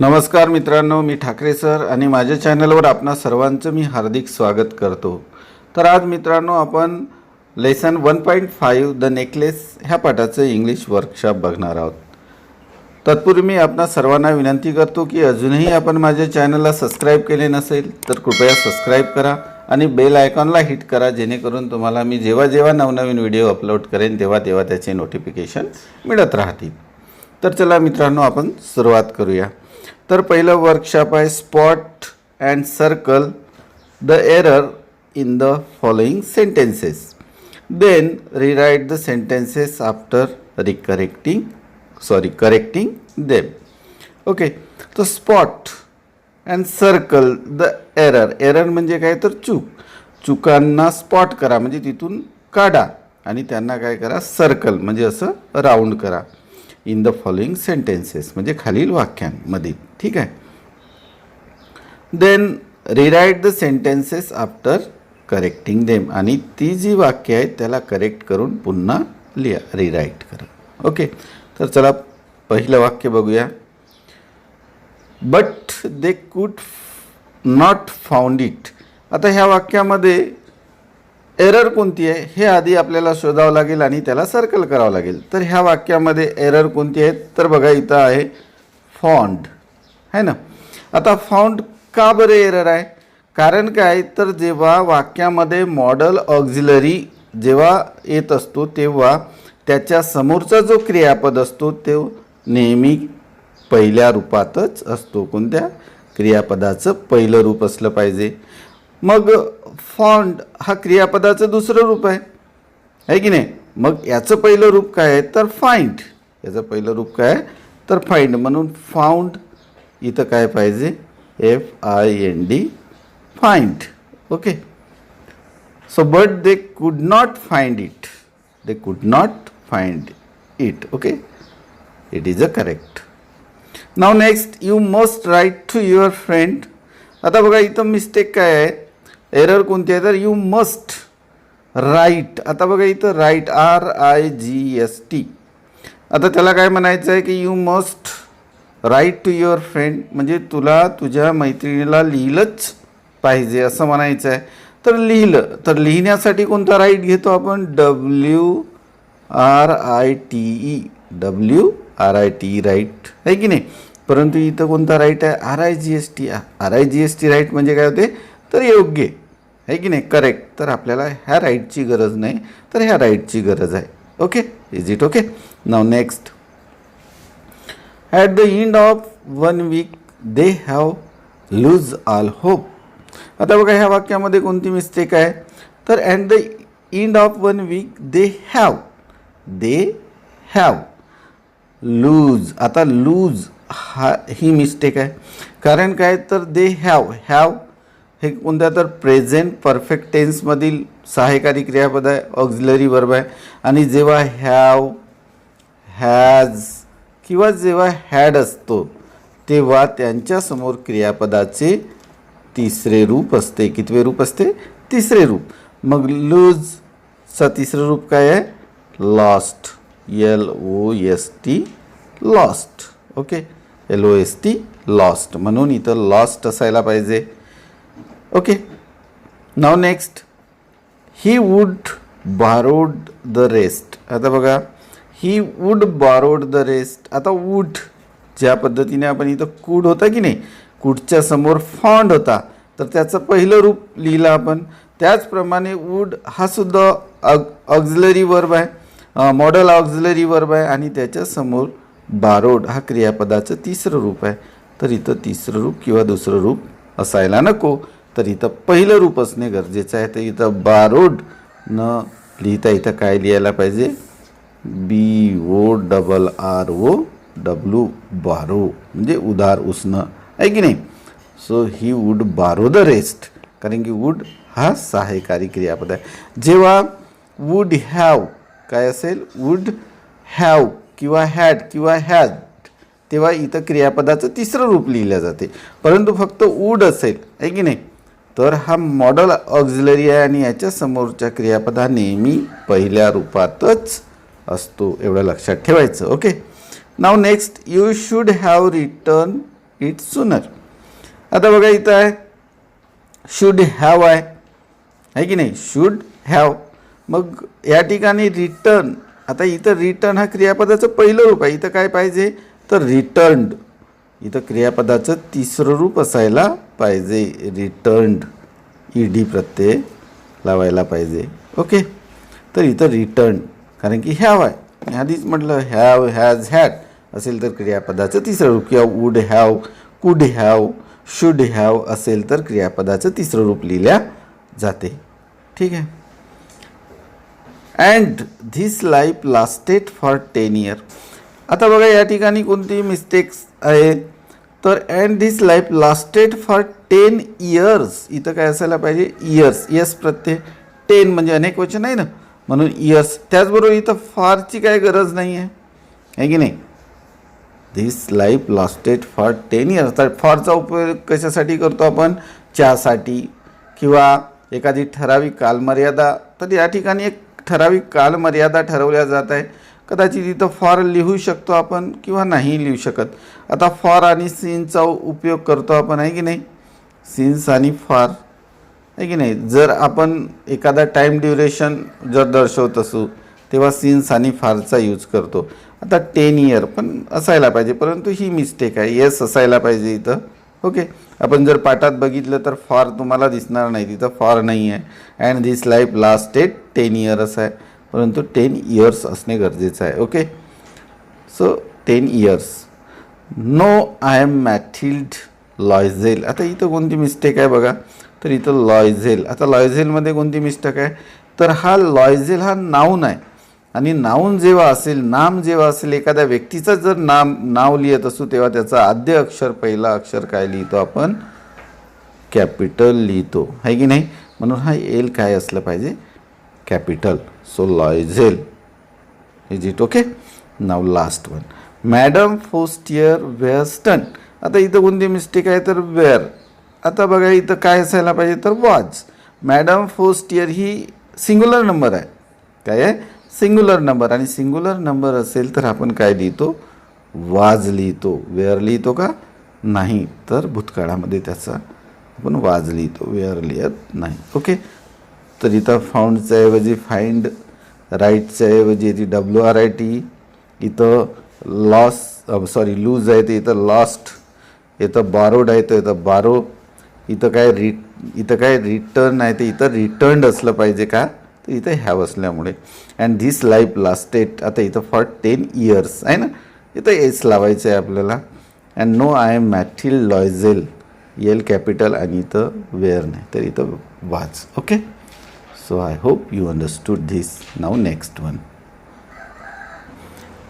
नमस्कार मित्रांनो, मी ठाकरे सर आणि माझ्या चॅनलवर आपणा सर्वांचं मी हार्दिक स्वागत करतो। तर आज मित्रांनो आपण लेसन 1.5 द नेकलेस ह्या पाठाचं इंग्लिश वर्कशॉप बघणार आहोत। तत्पूर्वी मी आपणा सर्वांना विनंती करतो की अजूनही आपण माझ्या चॅनलला सबस्क्राइब केले नसेल तर कृपया सबस्क्राइब करा आणि बेल आयकॉनला हिट करा, जेणेकरून तुम्हाला मी जेव्हा नवनवीन व्हिडिओ अपलोड करेन तेव्हा त्याचे नोटिफिकेशन मिळत राहतील। तर चला मित्रांनो आपण सुरुवात करूया। तर पहिलं वर्कशॉप आहे spot and circle the error in the following sentences, then rewrite the sentences after correcting them. Okay, तो spot and circle the error म्हणजे काय तर चुकांना स्पॉट करा म्हणजे तिथून काढा आणि त्यांना काय करा सर्कल म्हणजे असं राऊंड करा इन द फॉलोइंग सेंटेन्सेस म्हणजे खालील वाक्यांमध्ये। ठीक आहे, then rewrite the sentences after correcting them आणि ती जी वाक्य आहेत त्याला करेक्ट करून पुन्हा लिहा, रिराइट करा। ओके, तर चला पहिलं वाक्य बघूया। But they could not found it. आता ह्या वाक्यामध्ये एरर कोणती आहे हे आधी आपल्याला शोधावं लागेल आणि त्याला सर्कल करावं लागेल। तर ह्या वाक्यामध्ये एरर कोणती आहे तर बघा इथं आहे फाउंड, है ना। आता फाउंड का बरं एरर आहे? कारण काय तर जेव्हा वाक्यामध्ये मॉडल ऑक्झिलरी जेव्हा येत असतो तेव्हा त्याच्या समोरचा जो क्रियापद असतो तो नेहमी पहिल्या रूपातच असतो। कोणत्या क्रियापदाचं पहिलं रूप असलं पाहिजे। मग फाउंड हा क्रियापदाचं दुसरं रूप आहे की नाही। मग याचं पहिलं रूप काय आहे तर फाइंड, याचं पहिलं रूप काय आहे तर फाइंड, म्हणून फाउंड इथं काय पाहिजे FIND, find. Okay, so but they could not find it, they could not find it. Okay, it is a correct. Now next, you must write to your friend. आता बघा इथं मिस्टेक काय आहे, error कोणती आहे तर यू मस्ट राईट। आता बघा इथं राईट RIGST, आता त्याला काय म्हणायचं आहे की you must write to your friend म्हणजे तुला तुझ्या मैत्रिणीला लिहिलंच पाहिजे असं म्हणायचं आहे। तर लिहिलं तर लिहिण्यासाठी कोणता राईट घेतो आपण WRITE राईट आहे की नाही। परंतु इथं कोणता राईट आहे RIGST राईट म्हणजे काय होते तर योग्य आहे की नाही, करेक्ट। तर आपल्याला ह्या राईटची गरज नाही तर ह्या राईटची गरज आहे। Okay, is it okay. Now next, at the end of 1 week they have lose all hope. आता बघा ह्या वाक्यामध्ये कोणती मिस्टेक आहे तर at the end of 1 week they have lose. आता लूज ही मिस्टेक आहे, कारण काय तर दे हॅव हे कोणत्या तर प्रेझेंट परफेक्ट टेन्समधील सहाय्यकारी क्रियापद आहे, ऑक्झिलरी वर्ब आहे। आणि जेव्हा हॅव, हॅज किंवा जेव्हा हॅड असतो तेव्हा त्यांच्यासमोर क्रियापदाचे तिसरे रूप असते। कितवे रूप असते? तिसरे रूप। मग लूजचा तिसरं रूप काय आहे lost, LOST lost. Okay, LOST lost, म्हणून इथं लॉस्ट असायला पाहिजे। Okay, now next, he would borrowed the rest. आता बघा he would borrowed the rest. आता वुड ज्या पद्धतीने आपण इथं कुड होता की नाही, कुडच्या समोर फाउंड होता तर त्याचं पहिलं रूप लिहिलं आपण। त्याचप्रमाणे वुड हा सुद्धा ऑक्झिलरी वर्ब आहे, मॉडल ऑक्झिलरी वर्ब आहे आणि त्याच्यासमोर बारोड हा क्रियापदाचं तिसरं रूप आहे। तर इथं तिसरं रूप किंवा दुसरं रूप असायला नको, तर इथं पहिलं रूप असणे गरजेचं आहे। तर इथं बारोड न लिहिता इथं काय लिहायला पाहिजे BORROW, बारो म्हणजे उधार उसणं आहे की नाही। सो ही वुड बारो द रेस्ट, कारण की वुड हा सहाय्यकारी क्रियापद आहे। जेव्हा वुड हॅव काय असेल वुड हॅव किंवा हॅड किंवा हॅज तेव्हा इथं क्रियापदाचं तिसरं रूप लिहिलं जाते। परंतु फक्त वुड असेल आहे की नाही तर हा मॉडल ऑक्झिलरी आहे आणि याच्या समोरच्या क्रियापदा नेहमी पहिल्या रूपातच असतो, एवढं लक्षात ठेवायचं। Okay, now next, you should have return it sooner. आता बघा इथं आहे शुड हॅव आहे की नाही, शुड हॅव. मग या ठिकाणी रिटर्न, आता इथं रिटर्न हा क्रियापदाचं पहिलं रूप आहे. इथं काय पाहिजे तर रिटर्न्ड. इथं क्रियापदाचं तिसरं रूप असायला पाहिजे, रिटर्न्ड. ईडी प्रत्यय लावायला पाहिजे. ओके, तर इथं रिटर्न कारण की हॅव आहे. मी आधीच म्हटलं हॅव, हॅज, हॅड असेल तर क्रियापदाचं तिसरं रूप, किंवा वूड हॅव, कुड हॅव, शुड हॅव असेल तर क्रियापदाचं तिसरं रूप लिहिल्या जाते. ठीक आहे. And this life lasted for 10 years. आता बघा या ठिकाणी कोणती मिस्टेक्स आहेत तर and this life lasted for 10 years. इथं काय असायला पाहिजे इयर्स. यस प्रत्यय, 10 म्हणजे अनेक वचन आहे ना, म्हणून इयर्स. त्याचबरोबर इथं फारची काय गरज नाही आहे की नाही. This life lasted for 10 years. तर फॉरचा उपयोग कशासाठी करतो आपण, च्यासाठी किंवा एखादी ठराविक कालमर्यादा. तर या ठिकाणी एक ठराविक कालमर्यादा ठरवल्या जात आहे. कदाचित इथं फॉर लिहू शकतो आपण किंवा नाही लिहू शकत. आता फॉर आणि सिन्सचा उपयोग करतो आपण आहे की नाही, सिन्स आणि फॉर आहे की नाही. जर आपण एखादा टाईम ड्युरेशन जर दर्शवत असू तेव्हा सिन्स आणि फारचा यूज करतो. आता 10 years पण असायला पाहिजे, परंतु ही मिस्टेक आहे. येस असायला पाहिजे इथं. ओके, आपण जर पाठात बघितलं तर फॉर तुम्हाला दिसणार नाही, तिथं फॉर नाही आहे. And this life lasted 10 years आहे, परंतु 10 years असणे गरजेचं आहे. Okay, so 10 years. No I am Mathilde Loisel. आता इथं कोणती मिस्टेक आहे बघा, तर इथं लॉयझेल. आता लॉयझेलमध्ये कोणती मिस्टेक आहे तर हा लॉयझेल हा नाऊन आहे, आणि नाऊन जेव्हा असेल, नाम जेव्हा असेल, एखाद्या व्यक्तीचं जर नाव लिहित असू तेव्हा त्याचं आद्य अक्षर, पहिला अक्षर काय लिहितो आपण, कॅपिटल लिहितो आहे की नाही. म्हणून हा एल काय असलं पाहिजे, capital. So Loisel is it. Okay, now last one. Madam Forestier were stunned. आता इथं कोणती मिस्टेक आहे तर वेअर. आता बघा इथं काय असायला पाहिजे तर वॉज. मॅडम फोस्टियर ही सिंग्युलर नंबर आहे. काय आहे, सिंग्युलर नंबर. आणि सिंग्युलर नंबर असेल तर आपण काय लिहितो, वाज लिहितो. वेअर लिहितो का नाही, तर भूतकाळामध्ये त्याचा आपण वाज लिहितो, वेअर लिहित नाही. ओके, तर इथं फाउंडच्या ऐवजी फाइंड, राईटच्या ऐवजी इथे WRIT. इथं लूज आहे ते इथं लॉस्ट. इथं बॉरोड आहे तर इथं बारो. इथं काय रिटर्न आहे ते इथं रिटर्न्ड असलं पाहिजे का, तर इथं हॅव असल्यामुळे. अँड धिस लाईफ लास्टेड, आता इथं फॉर 10 years आहे ना, इथं एस लावायचं आहे आपल्याला. And no I am Mathilde Loisel, L capital, आणि इथं वेअर नाही तर इथं was. Okay, so I hope you understood this. Now next one.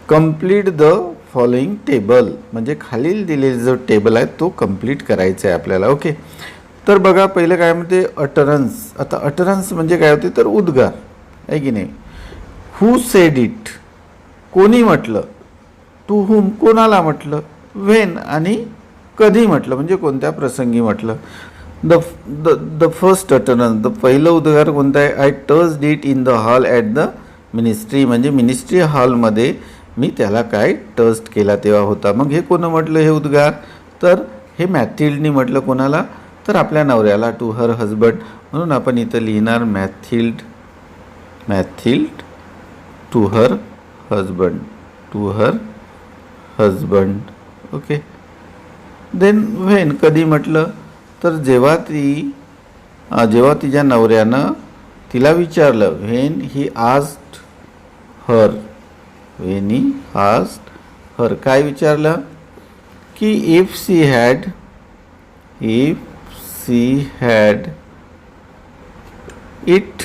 Complete the following table, म्हणजे खालील दिलेला जो टेबल आहे तो कंप्लीट करायचा आहे आपल्याला. ओके, तर बघा पहिलं काय म्हणते अटरन्स. आता अटरन्स म्हणजे काय होते तर उद्गार आहे की नाही. हू सेड इट, कोणी म्हटलं. टू हुम, कोणाला म्हटलं. व्हेन, आणि कधी म्हटलं म्हणजे कोणत्या प्रसंगी म्हटलं. द फर्स्ट अटरन्स, पहिलं उद्गार कोणतं आहे, I touched it in the hall at the ministry, म्हणजे मिनिस्ट्री हॉलमध्ये मी त्याला काय टस्ट केला तेव्हा होता. मग हे कोण म्हटलं हे उद्गार, तर हे मॅथिल्डनी म्हटलं. कोणाला तर आपल्या नवऱ्याला, टू हर हजबंड. म्हणून आपण इथं लिहिणार Mathilde to her husband. Okay, then when, कधी म्हटलं तर जेव्हा तिच्या नवऱ्यानं तिला विचारलं. व्हेन ही आस्क्ड हर, काय विचारलं की इफ सी हॅड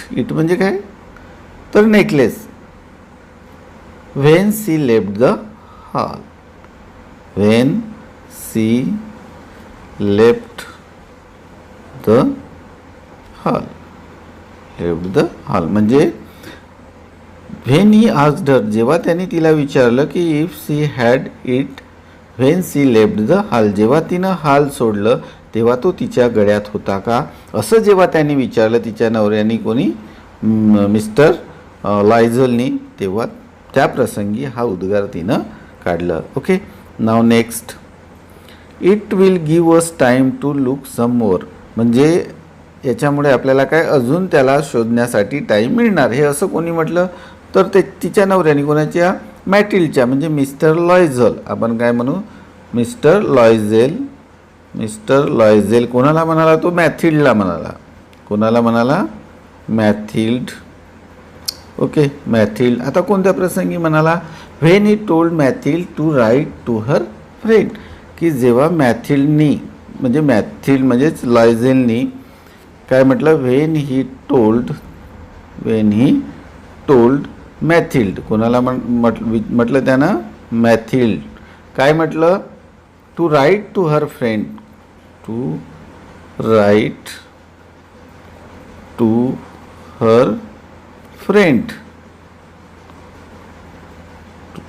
इट म्हणजे काय तर necklace. When she left the hall म्हणजे व्हेन ही आस्क्ड हर, जेव्हा त्यांनी तिला विचारलं की if she had it when she left the hall, जेव्हा तिनं हॉल सोडलं तेव्हा तो तिच्या गळ्यात होता का, असं जेव्हा त्यांनी विचारलं तिच्या नवऱ्यानी, कोणी मिस्टर लॉयझेलनी, तेव्हा त्या प्रसंगी हा उद्गार तिनं काढलं. Okay, now next. It will give us time to look some more, म्हणजे याच्यामुळे आपल्याला काय अजून त्याला शोधण्यासाठी टाईम मिळणार. हे असं कोणी म्हटलं तर ते तिच्या नवऱ्याने, कोणाच्या, मॅटिलच्या, म्हणजे मिस्टर लॉयझल. आपण काय म्हणू, मिस्टर लॉयझेल. मिस्टर लॉयझेल कोणाला म्हणाला, तो मॅथिल्डला म्हणाला. कोणाला म्हणाला, मॅथिल्ड. ओके, मॅथिल्ड. आता कोणत्या प्रसंगी म्हणाला, when he told Mathilde to write to her friend, की जेव्हा मॅथिल्डनी, म्हणजे मॅथिल्ड म्हणजेच लॉयझेलनी काय म्हटलं, व्हेन ही टोल्ड मॅथिल्ड, कोणाला म्हटलं त्यानं, मॅथिल्ड. काय म्हटलं, to write to her friend, to write to her friend,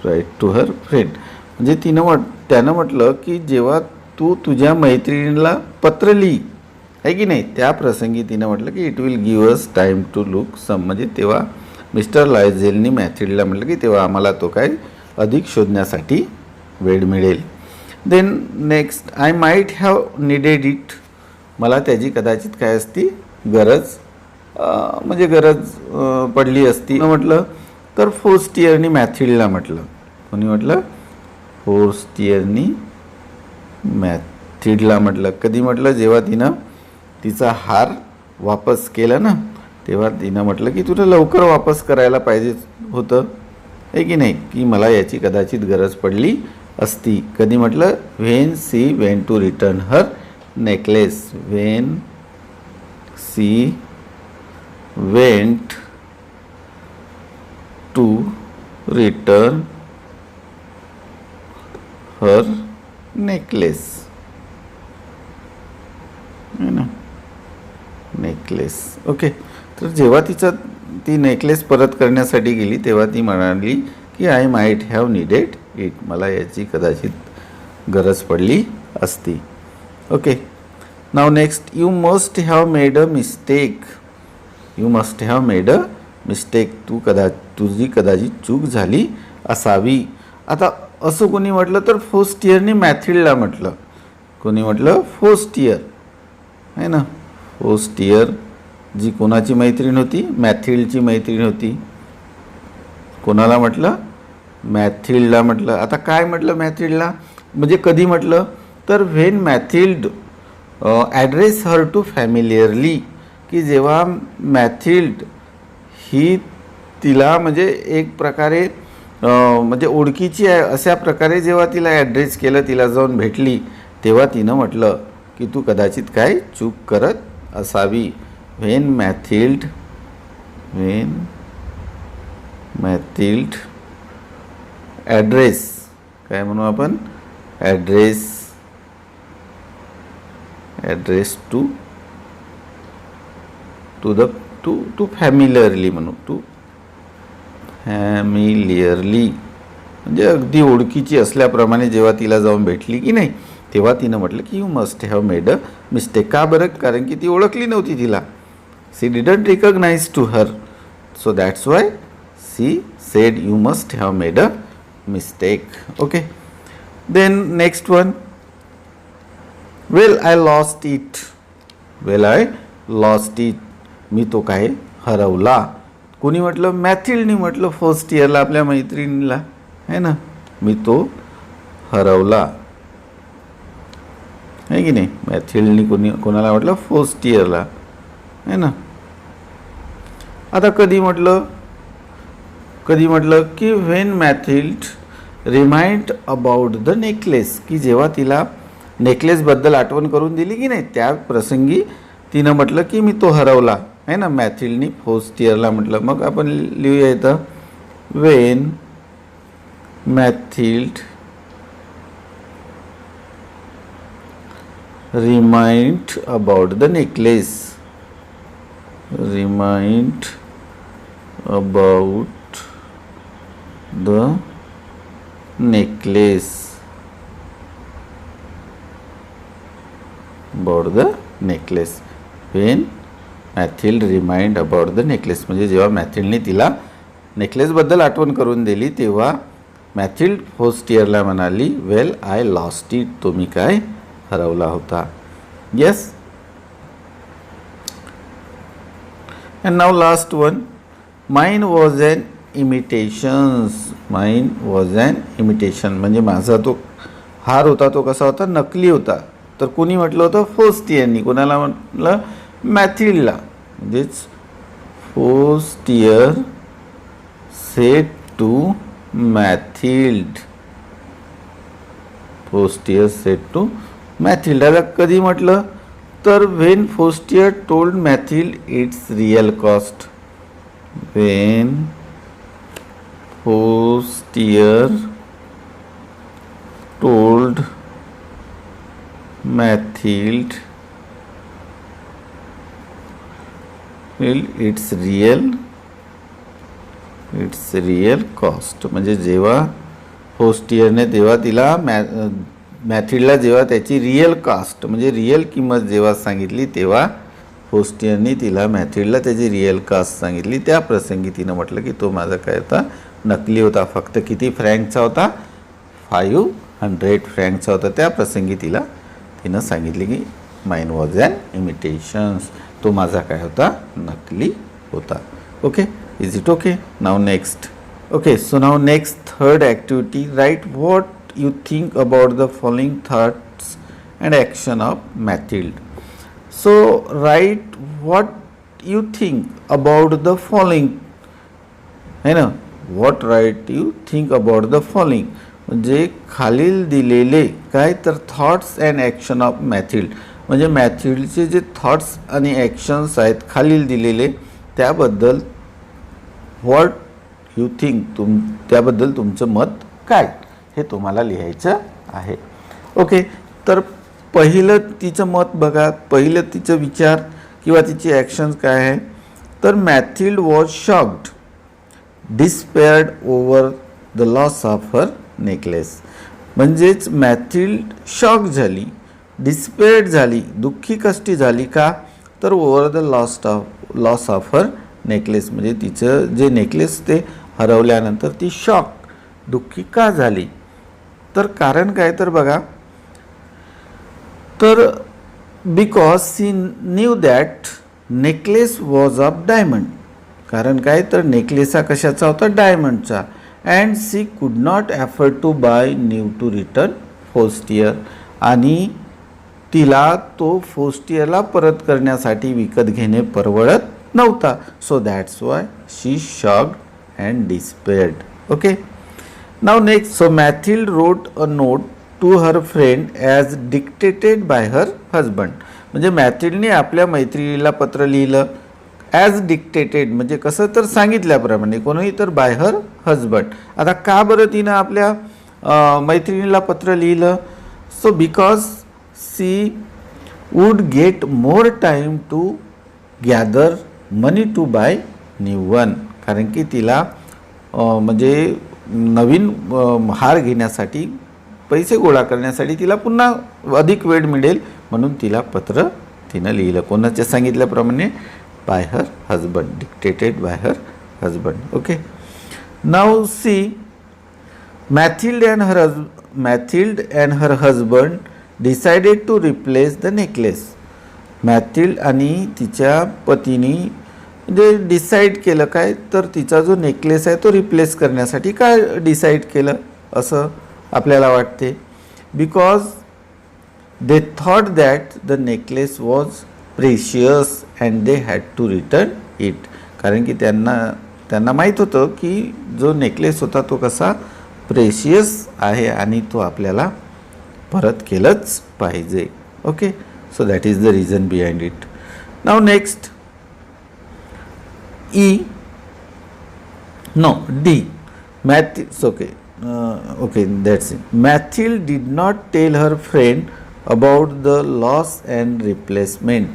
write to her friend, म्हणजे त्यानं म्हटलं की जेव्हा तू तुझ्या मैत्रिणीला पत्र लिही, आहे की नाही, त्या प्रसंगी तिनं म्हटलं की it will give us time to look some, म्हणजे तेव्हा मिस्टर लॉयझेलनी मॅथिल्डला म्हटलं की तेव्हा आम्हाला तो काय अधिक शोधण्यासाठी वेळ मिळेल. Then next, I might have needed it, मला त्याची कदाचित काय असती गरज, म्हणजे गरज पडली असती म्हटलं तर फोर्स्टियरनी मॅथिल्डला म्हटलं. कोणी म्हटलं, फोर्स्टियरनी मॅथिल्डला म्हटलं. कधी म्हटलं, जेव्हा तिनं तिचा हार वापस केला ना, तेव्हा तिनं म्हटलं की तुला लवकर वापस करायला पाहिजे होतं, आहे की नाही, की मला याची कदाचित गरज पडली असती. कधी म्हटलं, when she went to return her necklace, when she went to return her necklace, है ना, नेकलेस. ओके, तर जेव्हा ती नेकलेस परत करण्यासाठी गेली तेव्हा ती म्हणाली की I might have needed it, मला याची कदाचित गरज पडली असती. Okay, now next, you must have made a mistake, you must have made a mistake, तुझी कदाचित चूक झाली असावी. आता असं कोणी म्हटलं तर फोर्स्टियरनी मॅथिल्डला म्हटलं. कोणी म्हटलं, फोर्स्टियर, आहे ना, फोर्स्टियर जी कोणाची मैत्रीण होती, मॅथिल्डची मैत्रीण होती. कोणाला म्हटलं, मॅथिल्डला म्हटलं. आता काय म्हटलं मॅथिल्डला, म्हणजे कधी म्हटलं तर व्हेन मॅथिल्ड ॲड्रेस हर टू फॅमिलियरली, की जेव्हा मॅथिल्ड ही तिला म्हणजे एक प्रकारे म्हणजे ओळखीची आहे अशा प्रकारे जेव्हा तिला ॲड्रेस केलं, तिला जाऊन भेटली, तेव्हा तिनं म्हटलं की तू कदाचित काय चूक करत असावी. व्हेन मॅथिल्ड ॲड्रेस, काय म्हणू आपण, ॲड्रेस टू फॅमिलियरली म्हणू, टू फॅमिलियरली, म्हणजे अगदी ओळखीची असल्याप्रमाणे जेव्हा तिला जाऊन भेटली की नाही, तेव्हा तिनं म्हटलं की you must have made a mistake. का बरं, कारण की ती ओळखली नव्हती तिला, she didn't recognize to her, so that's why she said you must have made a mistake. Okay, then next one, well I lost it, well I lost it, मी तो काय हरवला. कोणी म्हटलं, मॅथिल्डनी म्हटलं फोर्स्टियरला, आपल्या मैत्रिणीला, आहे ना, मी तो हरवला, आहे की नाही. मॅथिल्डनी कोणाला म्हटलं, फोर्स्टियरला, आहे ना. आता कधी म्हटलं की when Mathilde remind about the necklace, की जेव्हा तिला नेकलेसबद्दल आठवण करून दिली की नाही, त्या प्रसंगी तिनं म्हटलं की मी तो हरवला, आहे ना. मॅथिल्डनी फोर्स्टियरला म्हटलं. मग आपण लिहूया इथं, when Mathilde remind about the necklace, remind about the necklace, about the necklace, when Mathilde remind about the necklace, म्हणजे जेव्हा मॅथिल्डने तिला नेकलेसबद्दल आठवण करून दिली तेव्हा मॅथिल्ड फोर्स्टियरला म्हणाली, वेल आय लॉस्ट इट, तो मी काय हरवला होता. Yes. And now last one, mine was an imitations. Mine was an imitation म्हणजे माझा तो हार होता तो कसा होता, नकली होता. तर कोणी म्हटलं होतं, फोस्टियरनी. कोणाला म्हटलं, मॅथिल्डला. म्हणजेच Forestier said to Mathilde. Forestier said to मॅथिल्डाला कधी म्हटलं, तर when Forestier told Mathilde it's real cost. When Forestier told Mathilde it's real cost. म्हणजे जेव्हा फोस्टियरने तेव्हा तिला मॅथिल्डला जेव्हा त्याची रियल कास्ट म्हणजे रियल किंमत जेव्हा सांगितली, तेव्हा फोस्टियरने तिला मॅथिल्डला त्याची रियल कास्ट सांगितली. त्या प्रसंगी तिनं म्हटलं की तो माझा काय होता, नकली होता. फक्त किती फ्रँकचा होता, 500 फ्रँकचा होता. त्या प्रसंगी तिनं सांगितले की माइन वॉज अन इमिटेशन्स. तो माझा काय होता, नकली होता. Okay, is it okay? Now next. Okay, so now next third activity, write what you think about the following thoughts and action of Mathilde. So write what you think about the following, है ना. what write you think about the following म्हणजे खालील दिलेले काय, तर thoughts and action of मॅथिल्ड. म्हणजे मॅथिल्डचे जे thoughts आणि ॲक्शन्स आहेत खालील दिलेले, त्याबद्दल व्हॉट यू थिंक, त्याबद्दल तुमचं मत काय, हे तुम्हाला लिहायचं आहे. ओके, तर पहिलं तिचं मत बघा, पहिलं तिचं विचार किंवा तिची ॲक्शन्स काय आहे. तर Mathilde was shocked, despaired over the loss of her necklace. म्हणजेच मॅथिल्ड शॉक झाली, डिस्पेअर्ड झाली, दुःखी कष्टी झाली. का, तर over the loss of her necklace. म्हणजे तिचं जे नेकलेस ते हरवल्यानंतर ती शॉक, दुःखी का झाली. तर कारण काय, तर बघा, तर because she knew that necklace was of diamond. कारण काय, तर नेकलेस हा कशाचा होता, डायमंडचा. And she could not afford to buy new to return Forestier. आणि तिला तो फोस्टियरला परत करण्यासाठी विकत घेणे परवडत नव्हता. So that's Y she shocked and despaired. Okay, now next, so Mathilde wrote a note to her friend as dictated by her husband. म्हणजे मॅथिल्डने आपल्या मैत्रिणीला पत्र लिहिलं ॲज डिक्टेटेड, म्हणजे कसं, तर सांगितल्याप्रमाणे, कोणी तर बाय हर हजबंड. आता का बरं तिनं आपल्या मैत्रिणीला पत्र लिहिलं. So because she would get more time to gather money to buy new one. कारण की तिला म्हणजे नवीन हार घेण्यासाठी, पैसे गोळा करण्यासाठी तिला पुन्हा अधिक वेळ मिळेल, म्हणून तिला पत्र तिनं लिहिलं. कोणाच्या सांगितल्याप्रमाणे, by her husband, dictated by her husband. Okay, now she Mathilde and her husband decided to replace the necklace. Mathilde आणि तिच्या पतीनी म्हणजे डिसाईड केलं काय, तर तिचा जो नेकलेस आहे तो रिप्लेस करण्यासाठी. काय डिसाईड केलं असं आपल्याला वाटते. Because they thought that the necklace was precious and they had to return it. कारण की त्यांना माहीत होतं की जो नेकलेस होता तो कसा प्रेशियस आहे आणि तो आपल्याला परत केलंच पाहिजे. Okay, so that is the reason behind it. Now next, E, no, D. Okay, that's it. Mathilde did not tell her friend about the loss and replacement.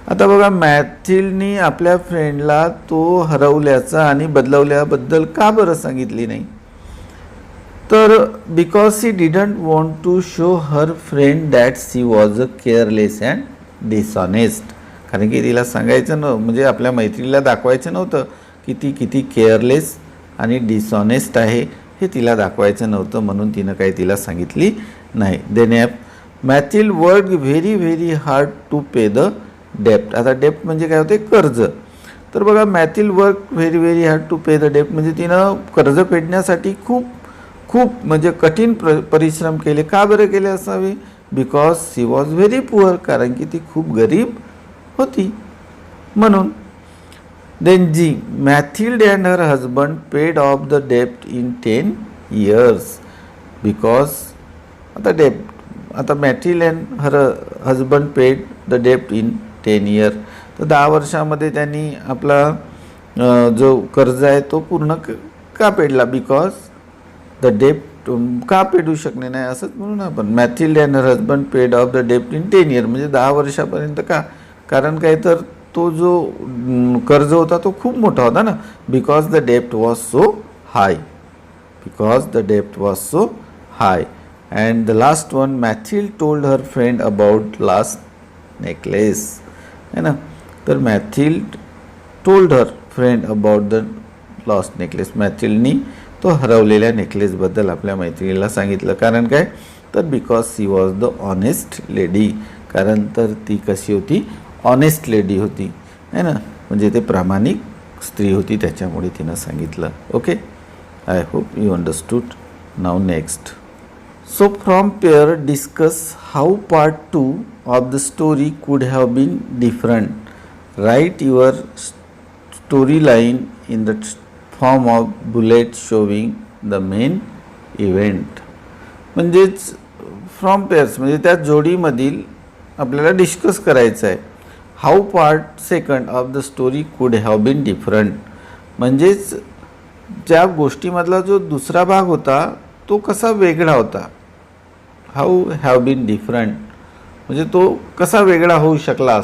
आता बघा, मॅथिल्डनी आपल्या फ्रेंडला तो हरवल्याचा आणि बदलवल्याबद्दल का बरं सांगितली नाही. तर because she didn't want to show her friend that she was a careless and dishonest. कारण की तिला सांगायचं म्हणजे आपल्या मैत्रिणीला दाखवायचं नव्हतं की ती किती केअरलेस आणि डिसऑनेस्ट आहे, हे तिला दाखवायचं नव्हतं, म्हणून तिनं काही तिला सांगितली नाही. Then मॅथिल work very hard to pay the डेप्ट. आता डेप्ट म्हणजे काय होते, कर्ज. तर बघा मॅथिल work very hard to pay the डेप्ट म्हणजे तिनं कर्ज फेडण्यासाठी खूप म्हणजे कठीण परिश्रम केले. का बरं केले असावे, because she was very poor, कारण की ती खूप गरीब होती म्हणून. देन जी, Mathilde and her husband paid off the डेप्ट इन 10 years बिकॉज आता Mathilde and her husband paid the डेप्ट इन 10 years. तर 10 वर्षामध्ये त्यांनी आपला जो कर्ज आहे तो पूर्ण का फेडला, बिकॉज द डेप्ट का फेडू शकले नाही असंच म्हणून आपण. Mathilde and her husband paid off the डेप्ट इन 10 years म्हणजे 10 वर्षापर्यंत. का, कारण काय तर तो जो कर्ज होता तो खूप मोठा होता ना, बिकॉज द डेप्ट was so high, and the last one, Mathilde told her friend about last necklace, है ना. तर Mathilde told her friend about the lost necklace, मॅथिल्डनी तो हरवलेल्या नेकलेसबद्दल आपल्या मैत्रिणीला सांगितलं. कारण काय तर because she was the honest lady, कारण तर ती कशी होती, ऑनेस्ट लेडी होती, है ना, म्हणजे ते प्रामाणिक स्त्री होती, त्याच्यामुळे तिनं सांगितलं. Okay, I hope you understood. Now next. So from pair discuss how part 2 of the story could have been different. Write your story line in the form of bullet showing the main event. म्हणजेच from pairs म्हणजे त्या जोडीमधील आपल्याला discuss करायचं आहे. How part second of the story could have been different म्हणजेच ज्या गोष्टीमधला जो दुसरा भाग होता तो कसा वेगळा होता. हाऊ हॅव बीन डिफरंट म्हणजे तो कसा वेगळा होऊ शकला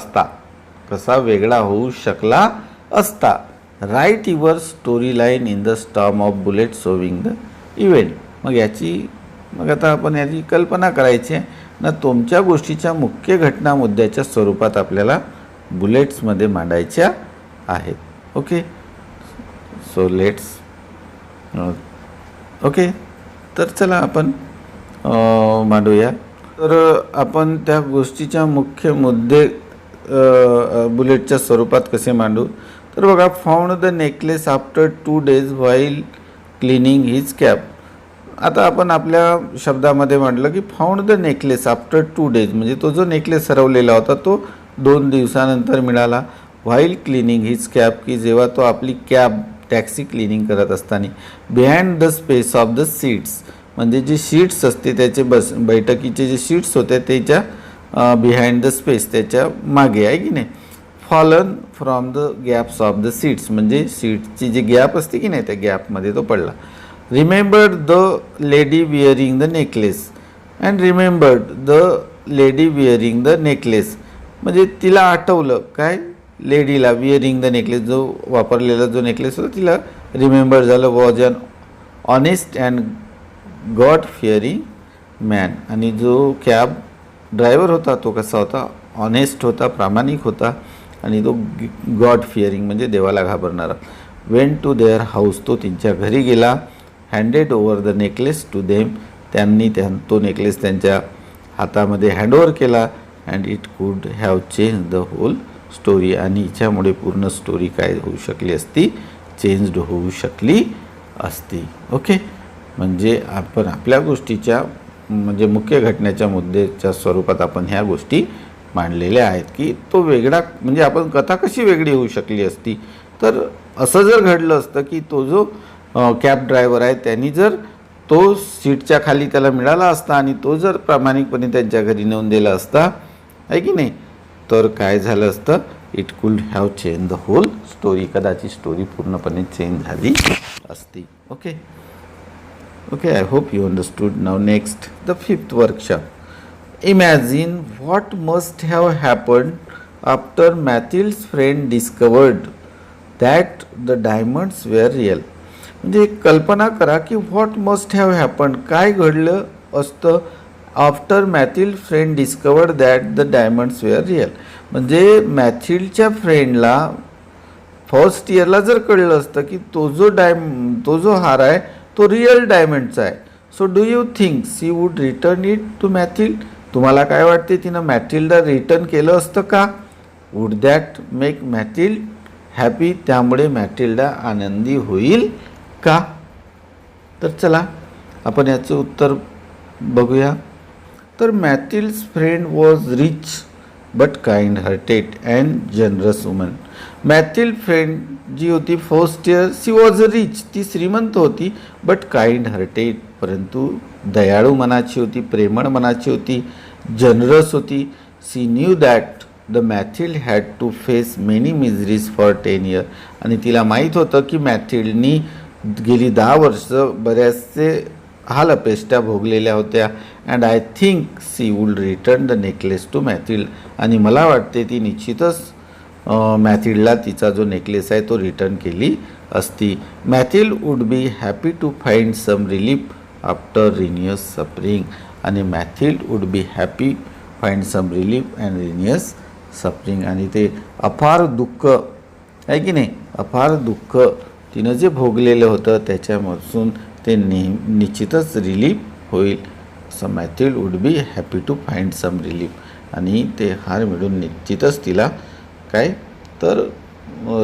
असता. Write your story line in the storm of bullet showing the event. मग आता आपण याची कल्पना करायची आहे ना. तुमच्या गोष्टीच्या मुख्य घटना मुद्द्याच्या स्वरूपात आपल्याला बुलेट्समध्ये मांडायच्या आहेत. Okay, so let's. ओके, तर चला आपण मांडूया. तर आपण त्या गोष्टीच्या मुख्य मुद्दे बुलेटच्या स्वरूपात कसे मांडू. तर बघा, found the necklace after 2 days while cleaning his cap. आता आपण आपल्या शब्दामध्ये म्हटलं की found the necklace after 2 days म्हणजे तो जो नेकलेस हरवलेला होता तो 2 दिवसानंतर मिळाला. व्हाईल क्लिनिंग हिज कॅप की जेव्हा तो आपली टॅक्सी क्लिनिंग करत असताना. Behind the space of the seats म्हणजे जे शीट्स असते त्याचे बैठकीचे जे शीट्स होते त्याच्या बिहाइंड द स्पेस त्याच्या मागे आहे की नाही. Fallen from the gaps of the seats म्हणजे सीट्सची जी गॅप असते की नाही त्या गॅपमध्ये तो पडला. Remembered the lady wearing the necklace and remembered the lady wearing the necklace म्हणजे तिला आठवलं काय, लेडीला विअरिंग द नेकलेस जो वापरलेला जो नेकलेस होता तिला रिमेंबर झालं. Was an honest and god fearing man आणि जो कॅब ड्रायव्हर होता तो कसा होता, ऑनेस्ट होता, प्रामाणिक होता आणि तो गॉड फिअरिंग म्हणजे देवाला घाबरणारा. वेंट टू देअर हाऊस तो त्यांच्या घरी गेला. Handed over the necklace to them त्यांनी तो नेकलेस त्यांच्या हातामध्ये हँडओव्हर केला. And it could have change the whole story आणि हिच्यामुळे पूर्ण स्टोरी काय होऊ शकली असती, चेंज्ड होऊ शकली असती. ओके, म्हणजे आपण आपल्या गोष्टीच्या म्हणजे मुख्य घटनेच्या मुद्द्याच्या स्वरूपात आपण ह्या गोष्टी मांडलेल्या आहेत की तो वेगळा म्हणजे आपण कथा कशी वेगळी होऊ शकली असती. तर असं जर घडलं असतं की तो जो कॅब ड्रायव्हर आहे त्यांनी जर तो सीटच्या खाली त्याला मिळाला असता आणि तो जर प्रामाणिकपणे त्यांच्या घरी नेऊन दिला असता आहे की नाही, तर काय झालं असतं, it could have change the whole story. कदाचित स्टोरी पूर्णपणे चेंज झाली असती. Okay okay, I hope you understood. Now next, the 5th workshop. Imagine what must have happened after Mathilde's friend discovered that the diamonds were real. म्हणजे कल्पना करा की what must have happened काय घडलं असतं after Mathilde friend discovered that the diamonds were real. म्हणजे मॅथिल्डच्या फ्रेंडला first इयरला जर कळलं असतं की तो जो हार आहे तो रिअल डायमंडचा आहे. So do you think she would return it to Mathilde. तुम्हाला काय वाटते, तिनं मॅथिल्डा रिटर्न केलं असतं का? Would that make Mathilde happy? त्यामुळे मॅथिल्डा आनंदी होईल का? तर चला आपण याचं उत्तर बघूया. तर Mathilde's friend was rich but kind hearted and generous woman. Mathilde friend जी होती first year, she was rich, ती श्रीमंत होती, बट काइंड हार्टेड, परंतु दयाळू मनाची होती, प्रेमळ मनाची होती, जनरस होती. She knew that the Mathilde had to face many miseries for 10 years. आणि तिला माहीत होतं की मॅथिल्डनी गेली 10 वर्ष बऱ्याचसे हालअपेष्टा भोगलेल्या होत्या. And I think she would return the necklace to Mathilde. आणि मला वाटते ती निश्चितच मॅथिल्डला तिचा जो नेकलेस आहे तो रिटर्न केली असती. Mathilde would be happy to find some relief after strenuous suffering. आणि Mathilde would be happy find some relief and strenuous suffering. आणि ते अपार दुःख आहे की नाही, अपार दुःख तिनं जे भोगलेलं होतं त्याच्यापासून ते निश्चितच रिलीफ होईल. So Mathilde would be happy to find some relief. आणि ते हार मिळून निश्चितच तिला काय तर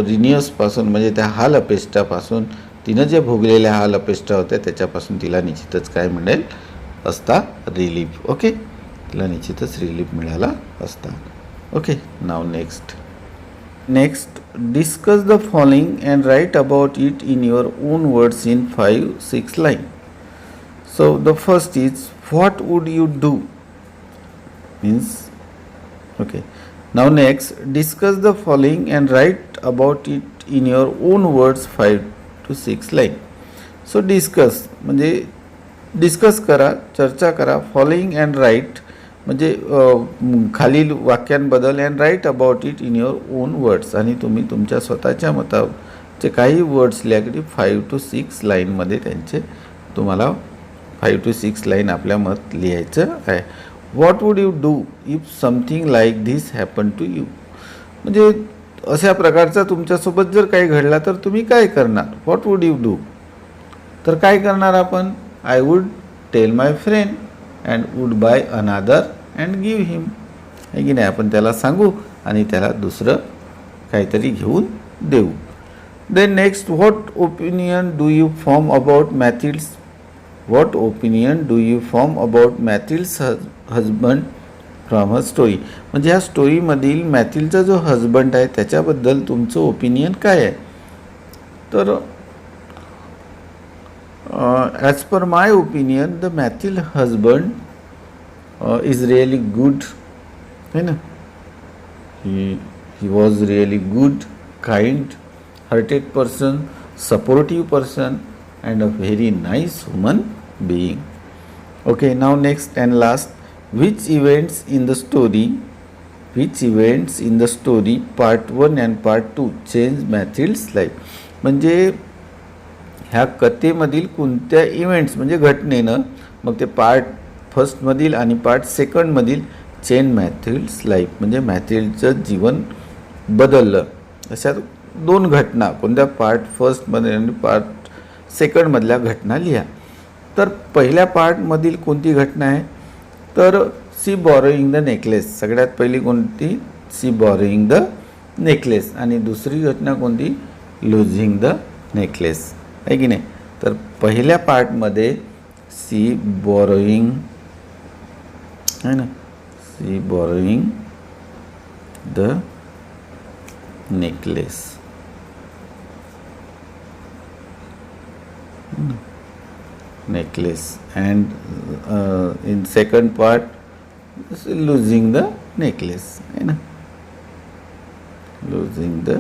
रिन्युअसपासून म्हणजे त्या हाल अपेष्टापासून, तिनं जे भोगलेल्या हाल अपेष्टा होत्या त्याच्यापासून तिला निश्चितच काय मिळेल असता, रिलीफ. ओके, तिला निश्चितच रिलीफ मिळाला असता. Okay, now next discuss the following and write about it in your own words in 5-6 line. So the first is what would you do means. Okay, now next discuss the following and write about it in your own words 5-6 line. So discuss म्हणजे discuss करा, चर्चा करा. Following and write म्हणजे खालील वाक्यांबद्दल, and write about it in your own words, आणि तुम्ही तुमच्या स्वतःच्या मताचे काही वर्ड्स लिहा. 5-6 लाईनमध्ये त्यांचे तुम्हाला 5-6 लाईन आपल्या मत लिहायचं आहे. What would you do if something like this happen to you. म्हणजे अशा प्रकारचा तुमच्यासोबत जर काही घडला तर तुम्ही काय करणार. व्हॉट वुड यू डू, तर काय करणार आपण. I would tell my friend and would buy another and give him. आहे की नाही, आपण त्याला सांगू आणि त्याला दुसरं काहीतरी घेऊन देऊ. Then next, what opinion do you form about Mathilde's. What opinion do you form about Mathilde's husband from her story. म्हणजे ह्या स्टोरीमधील मॅथिल्डचा जो हजबंड आहे त्याच्याबद्दल तुमचं ओपिनियन काय आहे. तर as per my opinion the Mathilde husband is really good. है ना, he was really good, kind hearted person, supportive person and a very nice human being. Okay, now next and last, which events in the story part 1 and part 2 change Mathild's life. म्हणजे ह्या कथेमधील कोणत्या events म्हणजे घटनेनं मग ते part फर्स्टमधील आणि part सेकंडमधील change मॅथिल्ड्स life म्हणजे मॅथिल्डचं जीवन बदललं. अशा 2 घटना कोणत्या पार्ट फर्स्टमध्ये आणि पार्ट सेकंडमधल्या घटना लिहा. तर पहिल्या पार्टमधील कोणती घटना आहे, तर सी बॉरोईंग द नेकलेस. सगळ्यात पहिली कोणती, सी बॉरोईंग द नेकलेस. आणि दुसरी घटना कोणती, लुझिंग द नेकलेस. आहे की नाही. तर पहिल्या पार्टमध्ये सी बॉरोईंग आहे ना, she borrowing the necklace. And in second part losing the necklace, है ना, losing the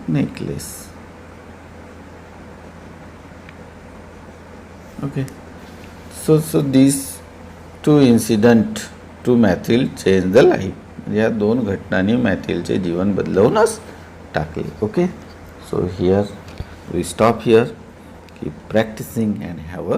necklace. Okay, so these 2 incident to Mathild change the life. या 2 घटनांनी मॅथिल्डचे जीवन बदलवूनच टाकले. Okay, so here we stop here. Keep practicing and have a